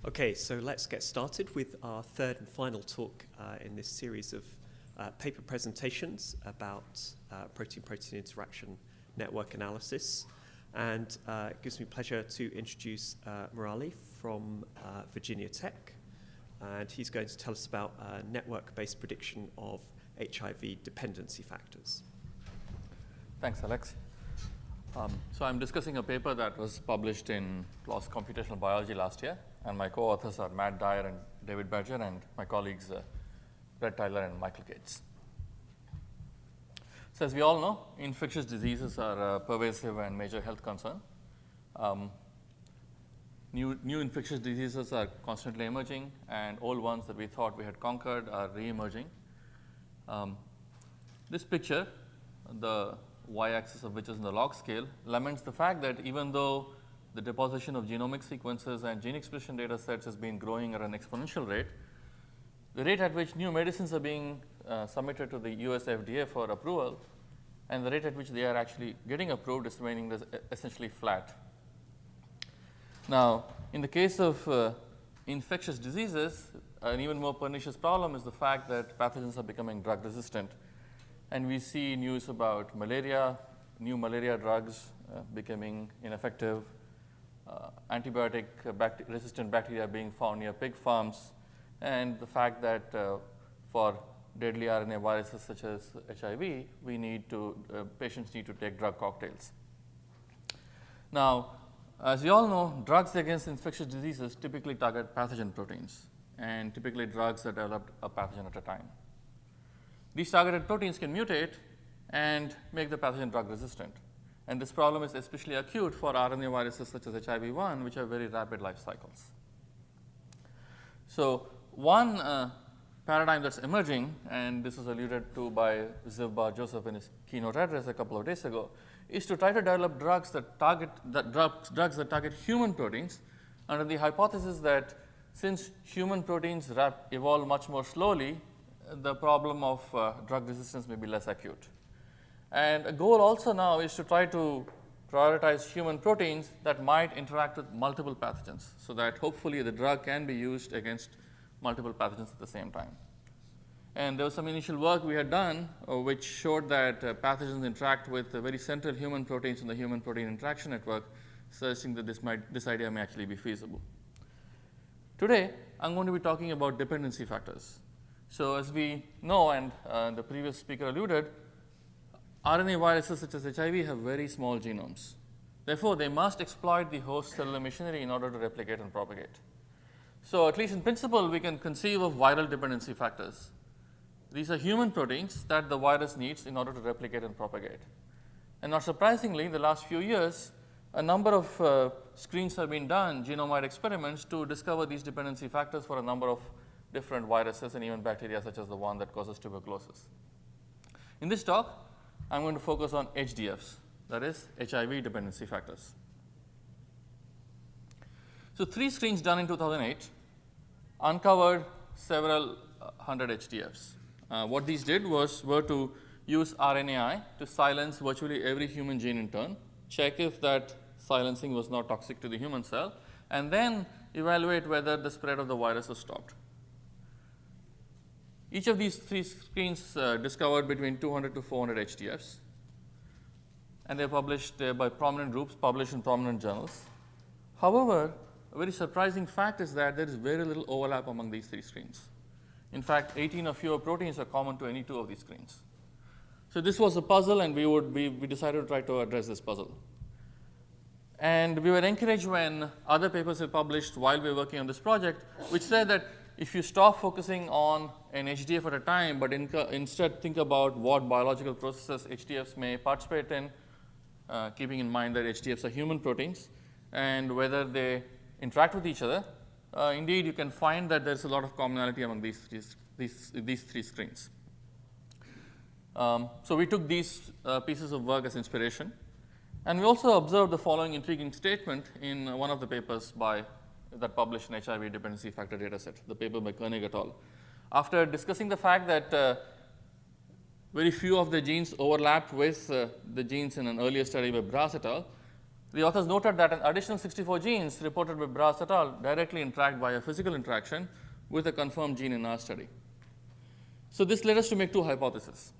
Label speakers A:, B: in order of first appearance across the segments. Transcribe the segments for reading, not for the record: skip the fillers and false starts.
A: Okay, so let's get started with our third and final talk in this series of paper presentations about protein-protein interaction network analysis. And it gives me pleasure to introduce Murali from Virginia Tech. And he's going to tell us about network-based prediction of HIV dependency factors.
B: Thanks, Alex. So I'm discussing a paper that was published in PLOS Computational Biology last year, and my co-authors are Matt Dyer and David Berger, and my colleagues Brett Tyler and Michael Gates. So as we all know, infectious diseases are a pervasive and major health concern. New infectious diseases are constantly emerging, and old ones that we thought we had conquered are re-emerging. This picture, the y-axis of which is in the log scale, laments the fact that even though the deposition of genomic sequences and gene expression data sets has been growing at an exponential rate, the rate at which new medicines are being submitted to the US FDA for approval and the rate at which they are actually getting approved is remaining essentially flat. Now, in the case of infectious diseases, an even more pernicious problem is the fact that pathogens are becoming drug resistant. And we see news about malaria, new malaria drugs becoming ineffective, antibiotic-resistant bacteria being found near pig farms, and the fact that for deadly RNA viruses such as HIV, patients need to take drug cocktails. Now, as we all know, drugs against infectious diseases typically target pathogen proteins, and typically drugs that develop a pathogen at a time. These targeted proteins can mutate and make the pathogen drug resistant. And this problem is especially acute for RNA viruses such as HIV-1, which have very rapid life cycles. So one paradigm that's emerging, and this was alluded to by Ziv Bar Joseph in his keynote address a couple of days ago, is to try to develop drugs that target human proteins under the hypothesis that since human proteins evolve much more slowly, the problem of drug resistance may be less acute. And a goal also now is to try to prioritize human proteins that might interact with multiple pathogens so that hopefully the drug can be used against multiple pathogens at the same time. And there was some initial work we had done which showed that pathogens interact with very central human proteins in the human protein interaction network, suggesting that this idea may actually be feasible. Today, I'm going to be talking about dependency factors. So as we know, and the previous speaker alluded, RNA viruses such as HIV have very small genomes. Therefore, they must exploit the host cellular machinery in order to replicate and propagate. So at least in principle, we can conceive of viral dependency factors. These are human proteins that the virus needs in order to replicate and propagate. And not surprisingly, in the last few years, a number of screens have been done, genome-wide experiments, to discover these dependency factors for a number of different viruses and even bacteria such as the one that causes tuberculosis. In this talk, I'm going to focus on HDFs, that is HIV dependency factors. So 3 screens done in 2008 uncovered several hundred HDFs. What these did were to use RNAi to silence virtually every human gene in turn, check if that silencing was not toxic to the human cell, and then evaluate whether the spread of the virus was stopped. Each of these 3 screens discovered between 200 to 400 HDFs, and they're published by prominent groups, published in prominent journals. However, a very surprising fact is that there is very little overlap among these 3 screens. In fact, 18 or fewer proteins are common to any 2 of these screens. So this was a puzzle, and we decided to try to address this puzzle. And we were encouraged when other papers were published while we were working on this project, which said that if you stop focusing on an HDF at a time, but instead think about what biological processes HDFs may participate in, keeping in mind that HDFs are human proteins, and whether they interact with each other, indeed you can find that there's a lot of commonality among these 3 screens. So we took these pieces of work as inspiration, and we also observed the following intriguing statement in one of the papers that published an HIV dependency factor dataset, the paper by Koenig et al. After discussing the fact that very few of the genes overlapped with the genes in an earlier study by Brass et al., The authors noted that an additional 64 genes reported by Brass et al. Directly interact by a physical interaction with a confirmed gene in our study. So this led us to make two hypotheses.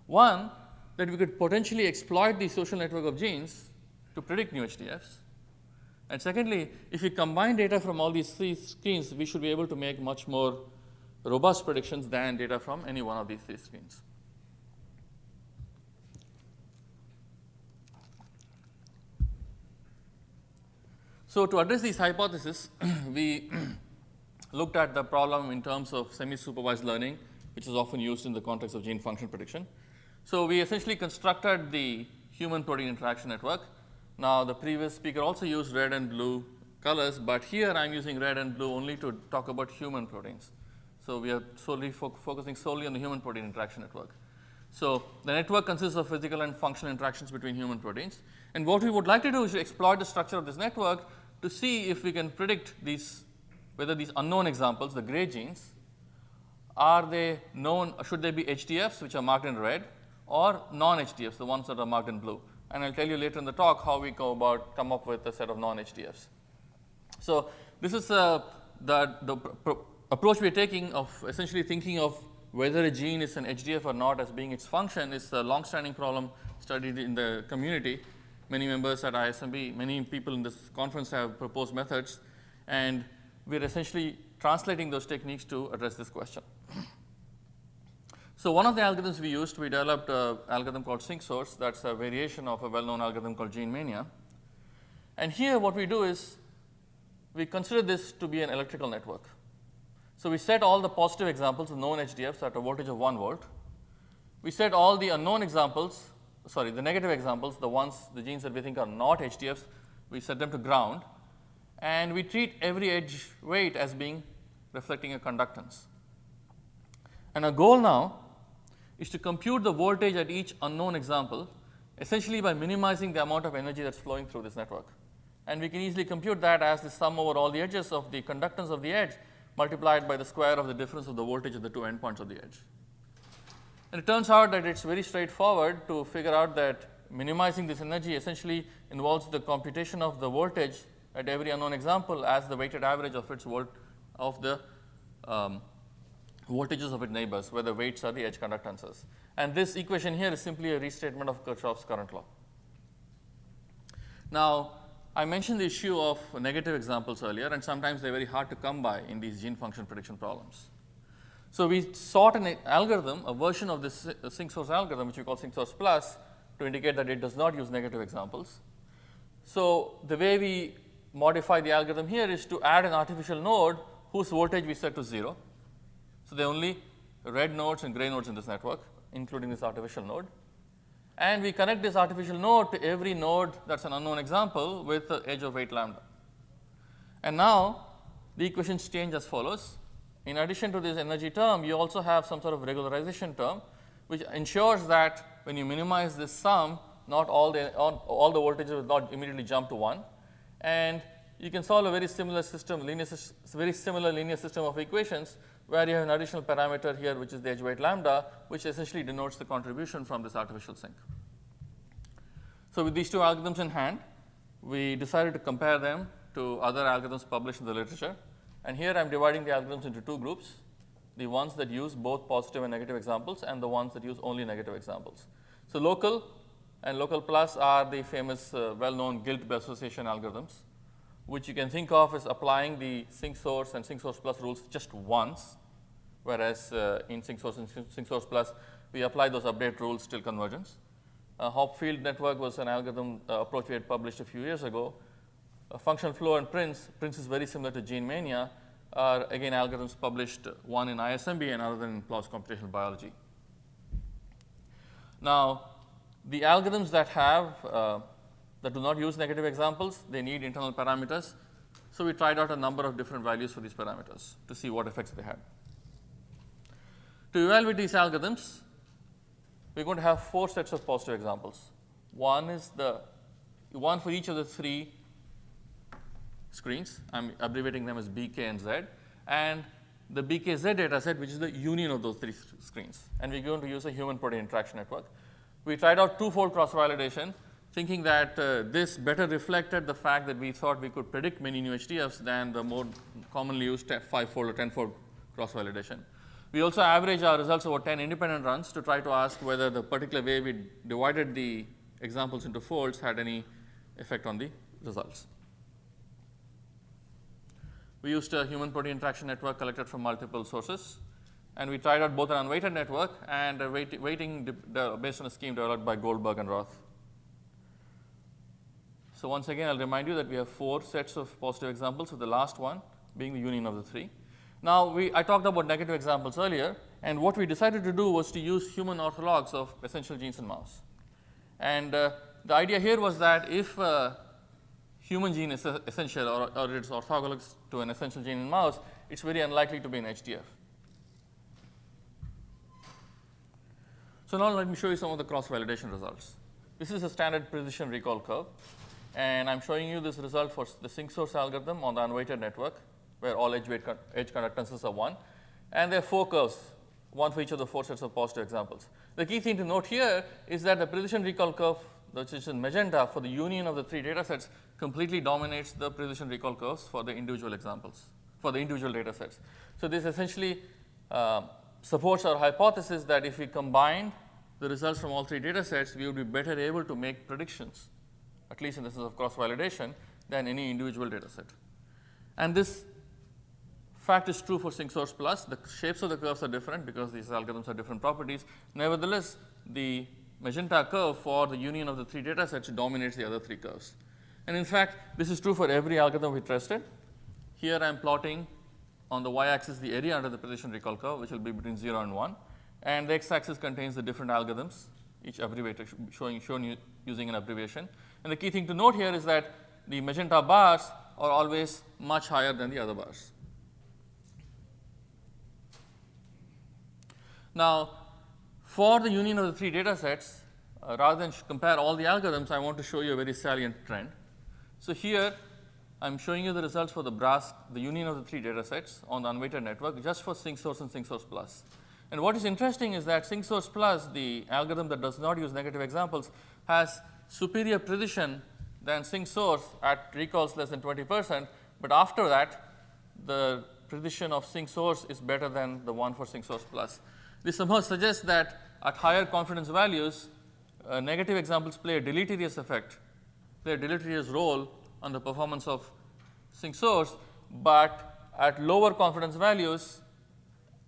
B: One, that we could potentially exploit the social network of genes to predict new HDFs. And secondly, if we combine data from all these three screens, we should be able to make much more robust predictions than data from any one of these three screens. So to address these hypotheses, we looked at the problem in terms of semi-supervised learning, which is often used in the context of gene function prediction. So we essentially constructed the human-protein interaction network. Now, the previous speaker also used red and blue colors, but here I'm using red and blue only to talk about human proteins. So we are solely focusing solely on the human-protein interaction network. So the network consists of physical and functional interactions between human proteins. And what we would like to do is to exploit the structure of this network to see if we can predict these, whether these unknown examples, the gray genes, are they known, should they be HDFs, which are marked in red, or non-HDFs, the ones that are marked in blue. And I'll tell you later in the talk how we go about come up with a set of non-HDFs. So this is the approach we are taking of essentially thinking of whether a gene is an HDF or not as being its function is a long-standing problem studied in the community. Many members at ISMB, many people in this conference have proposed methods, and we're essentially translating those techniques to address this question. So one of the algorithms we used, we developed an algorithm called sync source. That's a variation of a well-known algorithm called gene mania. And here what we do is we consider this to be an electrical network. So we set all the positive examples, the known HDFs, at a voltage of 1 volt. We set all the unknown examples, sorry, the negative examples, the genes that we think are not HDFs, we set them to ground. And we treat every edge weight as being reflecting a conductance. And our goal now is to compute the voltage at each unknown example, essentially by minimizing the amount of energy that's flowing through this network. And we can easily compute that as the sum over all the edges of the conductance of the edge multiplied by the square of the difference of the voltage at the two endpoints of the edge. And it turns out that it's very straightforward to figure out that minimizing this energy essentially involves the computation of the voltage at every unknown example as the weighted average of its voltages of its neighbors, where the weights are the edge conductances. And this equation here is simply a restatement of Kirchhoff's current law. Now, I mentioned the issue of negative examples earlier, and sometimes they're very hard to come by in these gene function prediction problems. So we sought an algorithm, a version of this sync source algorithm, which we call sync source plus, to indicate that it does not use negative examples. So the way we modify the algorithm here is to add an artificial node whose voltage we set to 0. So there are only red nodes and gray nodes in this network, including this artificial node. And we connect this artificial node to every node that's an unknown example with the edge of weight lambda. And now the equations change as follows. In addition to this energy term, you also have some sort of regularization term, which ensures that when you minimize this sum, not all the voltages will not immediately jump to 1. And you can solve a very similar system, very similar linear system of equations where you have an additional parameter here, which is the edge weight lambda, which essentially denotes the contribution from this artificial sink. So with these two algorithms in hand, we decided to compare them to other algorithms published in the literature. And here I'm dividing the algorithms into two groups, the ones that use both positive and negative examples and the ones that use only negative examples. So local and local plus are the famous well-known guilt by association algorithms, which you can think of as applying the sync source and sync source plus rules just once, whereas in sync source and sync source plus, we apply those update rules till convergence. Hopfield network was an algorithm approach we had published a few years ago. Functional flow and Prince is very similar to gene mania, are again algorithms published, one in ISMB and another in PLOS computational biology. Now, the algorithms that have that do not use negative examples, they need internal parameters. So we tried out a number of different values for these parameters to see what effects they had. To evaluate these algorithms, we're going to have 4 sets of positive examples. One for each of the 3 screens. I'm abbreviating them as BK and Z. And the BKZ data set, which is the union of those 3 screens. And we're going to use a human protein interaction network. We tried out 2-fold cross-validation. thinking that this better reflected the fact that we thought we could predict many new HDFs than the more commonly used 5-fold or 10-fold cross-validation. We also average our results over 10 independent runs to try to ask whether the particular way we divided the examples into folds had any effect on the results. We used a human protein interaction network collected from multiple sources, and we tried out both an unweighted network and a weighting based on a scheme developed by Goldberg and Roth. So once again, I'll remind you that we have 4 sets of positive examples, with the last one being the union of the 3. Now, I talked about negative examples earlier, and what we decided to do was to use human orthologs of essential genes in mouse. And the idea here was that if a human gene is essential or it's orthogonal to an essential gene in mouse, it's very unlikely to be an HDF. So now let me show you some of the cross-validation results. This is a standard precision recall curve, and I'm showing you this result for the sync source algorithm on the unweighted network, where all edge conductances are 1. And there are 4 curves, one for each of the 4 sets of positive examples. The key thing to note here is that the precision recall curve, which is in magenta for the union of the 3 data sets, completely dominates the precision recall curves for the individual examples, for the individual data sets. So this essentially supports our hypothesis that if we combine the results from all 3 data sets, we would be better able to make predictions, at least in the sense of cross-validation, than any individual data set. And this fact is true for sync source plus. The shapes of the curves are different because these algorithms have different properties. Nevertheless, the magenta curve for the union of the 3 data sets dominates the other 3 curves. And in fact, this is true for every algorithm we tested. Here I'm plotting on the y-axis the area under the precision recall curve, which will be between 0 and 1. And the x-axis contains the different algorithms, each abbreviated shown using an abbreviation. And the key thing to note here is that the magenta bars are always much higher than the other bars. Now, for the union of the 3 data sets, rather than compare all the algorithms, I want to show you a very salient trend. So here, I'm showing you the results for the union of the 3 data sets on the unweighted network, just for sync source and sync source plus. And what is interesting is that sync source plus, the algorithm that does not use negative examples, has superior precision than sync source at recalls less than 20%, but after that, the precision of sync source is better than the one for sync source plus. This somehow suggests that at higher confidence values, negative examples play a deleterious role on the performance of sync source, but at lower confidence values,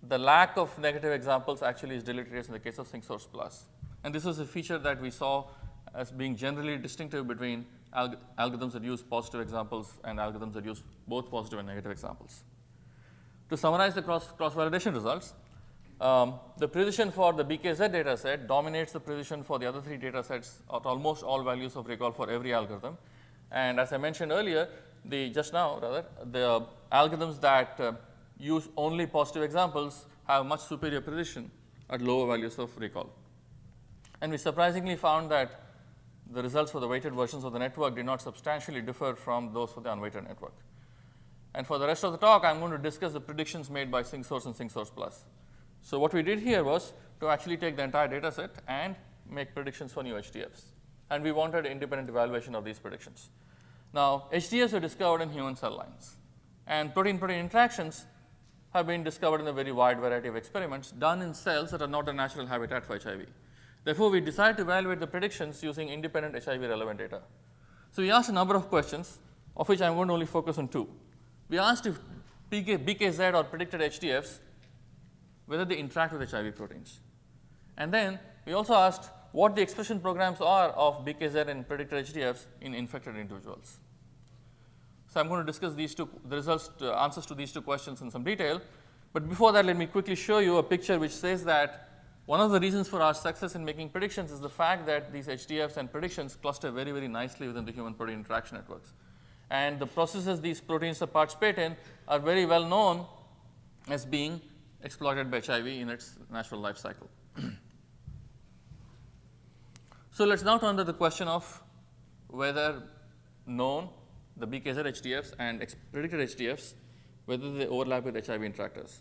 B: the lack of negative examples actually is deleterious in the case of sync source plus. And this is a feature that we saw as being generally distinctive between algorithms that use positive examples and algorithms that use both positive and negative examples. To summarize the cross-validation results, the precision for the BKZ data set dominates the precision for the other 3 data sets at almost all values of recall for every algorithm. And as I mentioned earlier, the algorithms that use only positive examples have much superior precision at lower values of recall. And we surprisingly found that the results for the weighted versions of the network did not substantially differ from those for the unweighted network. And for the rest of the talk, I'm going to discuss the predictions made by sync source and sync source plus. So what we did here was to actually take the entire data set and make predictions for new HDFs. And we wanted independent evaluation of these predictions. Now, HDFs were discovered in human cell lines. And protein-protein interactions have been discovered in a very wide variety of experiments done in cells that are not a natural habitat for HIV. Therefore, we decided to evaluate the predictions using independent HIV-relevant data. So we asked a number of questions, of which I'm going to only focus on 2. We asked if BKZ or predicted HDFs, whether they interact with HIV proteins. And then we also asked what the expression programs are of BKZ and predicted HDFs in infected individuals. So I'm going to discuss the answers to these 2 questions in some detail. But before that, let me quickly show you a picture which says that one of the reasons for our success in making predictions is the fact that these HDFs and predictions cluster very, very nicely within the human protein interaction networks. And the processes these proteins participate in are very well known as being exploited by HIV in its natural life cycle. So let's now turn to the question of whether known, the BKZ HDFs and predicted HDFs, whether they overlap with HIV interactors.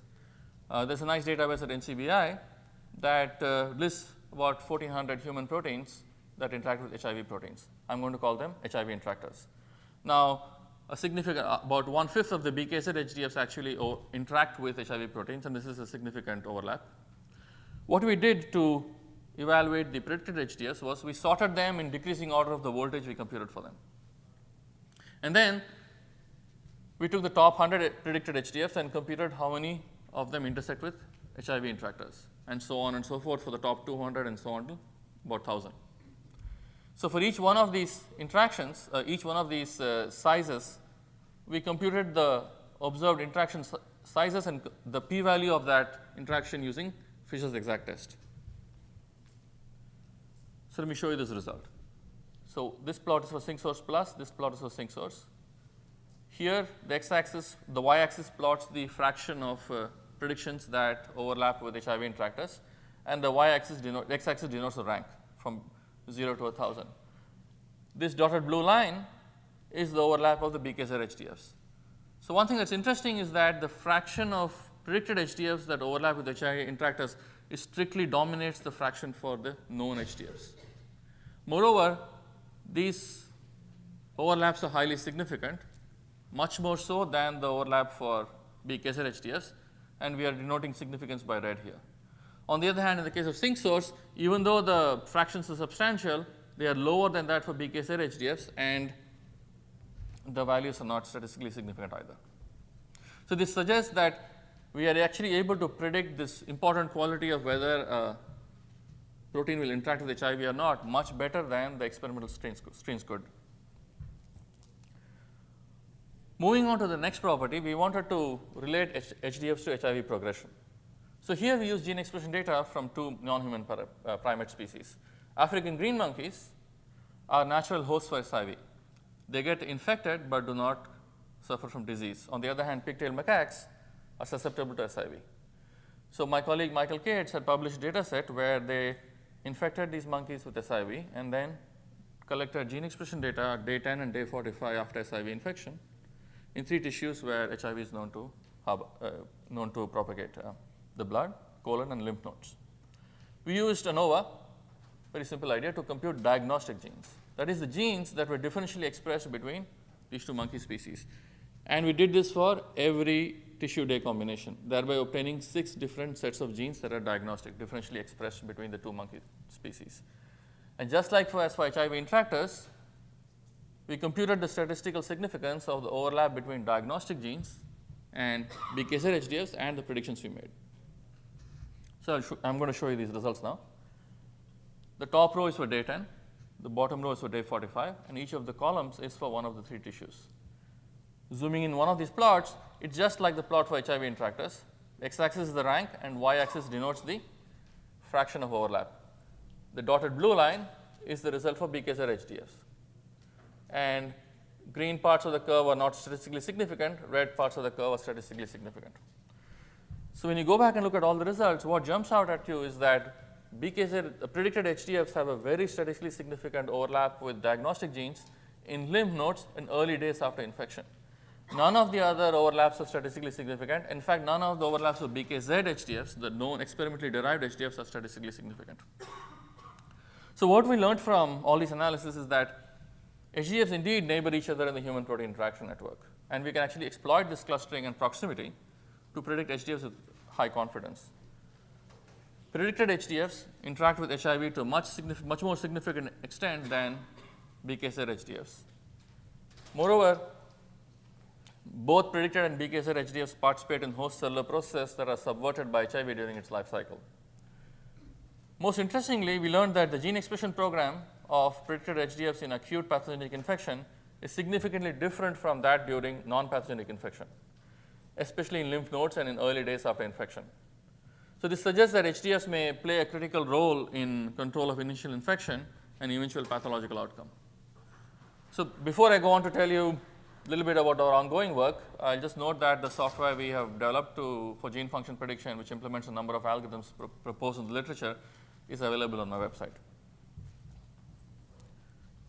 B: There's a nice database at NCBI that lists about 1,400 human proteins that interact with HIV proteins. I'm going to call them HIV interactors. Now, a significant, about 1/5 of the BKZ HDFs actually interact with HIV proteins, and this is a significant overlap. What we did to evaluate the predicted HDFs was we sorted them in decreasing order of the voltage we computed for them. And then we took the top 100 predicted HDFs and computed how many of them intersect with HIV interactors, and so on and so forth for the top 200 and so on to about 1,000. So for each one of these interactions, each one of these sizes, we computed the observed interaction sizes and the p-value of that interaction using Fisher's exact test. So let me show you this result. So this plot is for sink source plus, this plot is for sink source. Here, the x-axis, the y-axis plots the fraction of predictions that overlap with HIV interactors, and the y-axis x-axis denotes the rank from 0 to 1,000. This dotted blue line is the overlap of the BKZ HDFs. So one thing that's interesting is that the fraction of predicted HDFs that overlap with HIV interactors strictly dominates the fraction for the known HDFs. Moreover, these overlaps are highly significant, much more so than the overlap for BKZ HDFs, and we are denoting significance by red here. On the other hand, in the case of sink source, even though the fractions are substantial, they are lower than that for BKZ HDFs, and the values are not statistically significant either. So this suggests that we are actually able to predict this important quality of whether a protein will interact with HIV or not much better than the experimental strains could. Moving on to the next property, we wanted to relate HDFs to HIV progression. So here we use gene expression data from 2 non-human primate species. African green monkeys are natural hosts for SIV. They get infected but do not suffer from disease. On the other hand, pigtail macaques are susceptible to SIV. So my colleague Michael Cates had published a data set where they infected these monkeys with SIV and then collected gene expression data at day 10 and day 45 after SIV infection in 3 tissues where HIV is known to propagate the blood, colon, and lymph nodes. We used ANOVA, very simple idea, to compute diagnostic genes. That is the genes that were differentially expressed between these 2 monkey species. And we did this for every tissue day combination, thereby obtaining 6 different sets of genes that are diagnostic, differentially expressed between the 2 monkey species. And just like for HIV interactors, we computed the statistical significance of the overlap between diagnostic genes and BKZ HDFs and the predictions we made. So I'm going to show you these results now. The top row is for day 10, the bottom row is for day 45, and each of the columns is for one of the 3 tissues. Zooming in one of these plots, it's just like the plot for HIV interactors. X-axis is the rank, and y-axis denotes the fraction of overlap. The dotted blue line is the result for BKZ HDFs. And green parts of the curve are not statistically significant, red parts of the curve are statistically significant. So when you go back and look at all the results, what jumps out at you is that predicted HDFs have a very statistically significant overlap with diagnostic genes in lymph nodes in early days after infection. None of the other overlaps are statistically significant. In fact, none of the overlaps of BKZ HDFs, the known experimentally derived HDFs, are statistically significant. So what we learned from all these analyses is that HDFs indeed neighbor each other in the human protein interaction network, and we can actually exploit this clustering and proximity to predict HDFs with high confidence. Predicted HDFs interact with HIV to a much more significant extent than BKZ HDFs. Moreover, both predicted and BKZ HDFs participate in host cellular processes that are subverted by HIV during its life cycle. Most interestingly, we learned that the gene expression program of predicted HDFs in acute pathogenic infection is significantly different from that during non-pathogenic infection, especially in lymph nodes and in early days after infection. So this suggests that HDFs may play a critical role in control of initial infection and eventual pathological outcome. So before I go on to tell you a little bit about our ongoing work, I'll just note that the software we have developed for gene function prediction, which implements a number of algorithms proposed in the literature, is available on my website.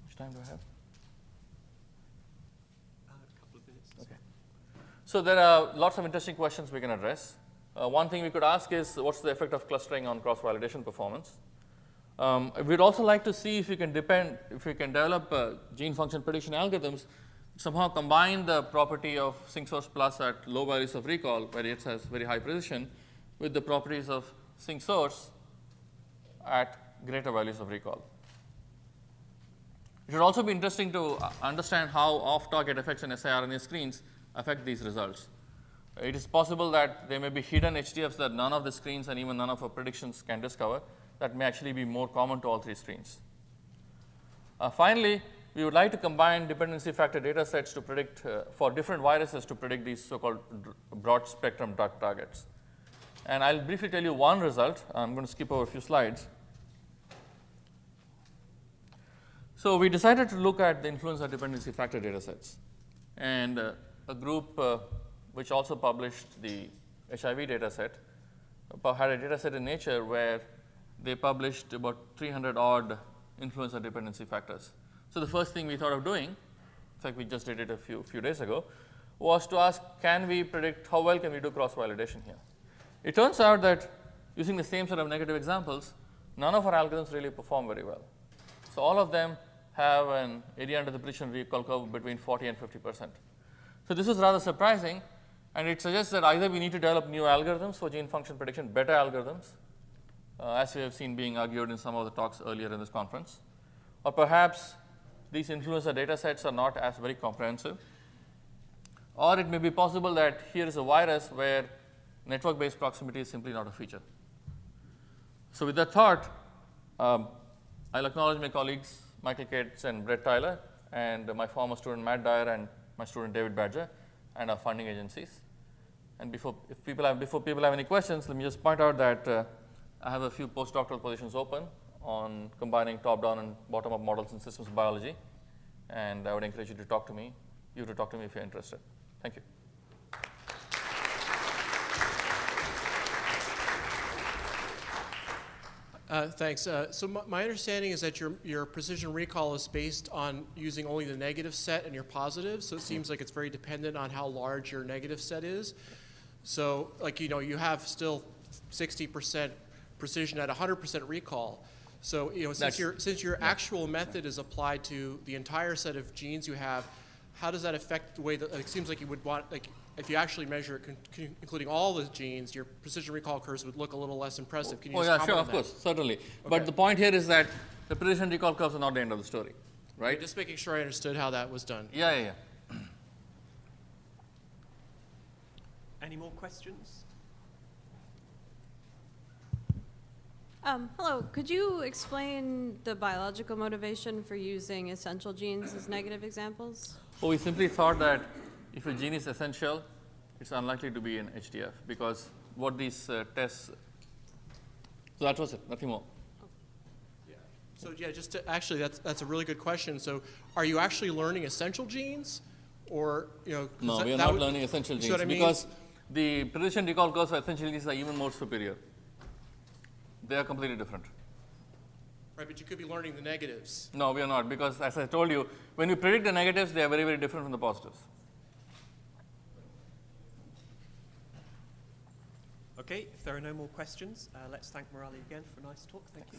B: Which time do I have?
A: A couple of minutes.
B: Okay. So there are lots of interesting questions we can address. One thing we could ask is, what's the effect of clustering on cross-validation performance? We'd also like to see if we can develop gene function prediction algorithms, somehow combine the property of sync source plus at low values of recall, where it has very high precision, with the properties of sync source at greater values of recall. It would also be interesting to understand how off-target effects in siRNA screens affect these results. It is possible that there may be hidden HDFs that none of the screens and even none of our predictions can discover that may actually be more common to all three screens. Finally, we would like to combine dependency factor data sets to predict for different viruses to predict these so-called broad spectrum drug targets. And I'll briefly tell you one result. I'm going to skip over a few slides. So we decided to look at the influence of dependency factor data sets. And a group which also published the HIV data set had a data set in Nature where they published about 300 odd influence of dependency factors. So the first thing we thought of doing, in fact we just did it a few days ago, was to ask, can we predict how well can we do cross-validation here? It turns out that using the same set of negative examples, none of our algorithms really perform very well. So all of them have an area under the precision recall curve between 40 and 50%. So this is rather surprising, and it suggests that either we need to develop new algorithms for gene function prediction, better algorithms, as we have seen being argued in some of the talks earlier in this conference, or perhaps these influencer data sets are not as very comprehensive, or it may be possible that here is a virus where network-based proximity is simply not a feature. So with that thought, I'll acknowledge my colleagues Michael Cates and Brett Tyler, and my former student Matt Dyer and my student David Badger, and our funding agencies. And before people have any questions, let me just point out that I have a few postdoctoral positions open on combining top-down and bottom-up models in systems biology, and I would encourage you to talk to me if you're interested. Thank you.
C: Thanks. So my understanding is that your precision recall is based on using only the negative set and your positives. So it seems like it's very dependent on how large your negative set is. So like, you have still 60% precision at 100% recall. So since your actual method is applied to the entire set of genes you have, how does that affect the way that it seems like you would want, like, if you actually measure it, including all the genes, your precision recall curves would look a little less impressive. Can you just comment on that?
B: Course, certainly.
C: Okay.
B: But the point here is that the precision recall curves are not the end of the story, right?
C: Just making sure I understood how that was done.
B: Yeah.
A: Any more questions?
D: Hello. Could you explain the biological motivation for using essential genes as negative examples?
B: Well, we simply thought that if a gene is essential, it's unlikely to be an HDF, because what these tests, so that was it, nothing more.
C: Yeah. So yeah, actually, that's a really good question. So are you actually learning essential genes, or
B: No, we are not learning essential genes, because the precision recall curves for essential genes are even more superior. They are completely different.
C: Right, but you could be learning the negatives.
B: No, we are not, because as I told you, when you predict the negatives, they are very, very different from the positives.
A: Okay, if there are no more questions, let's thank Murali again for a nice talk. Thank you.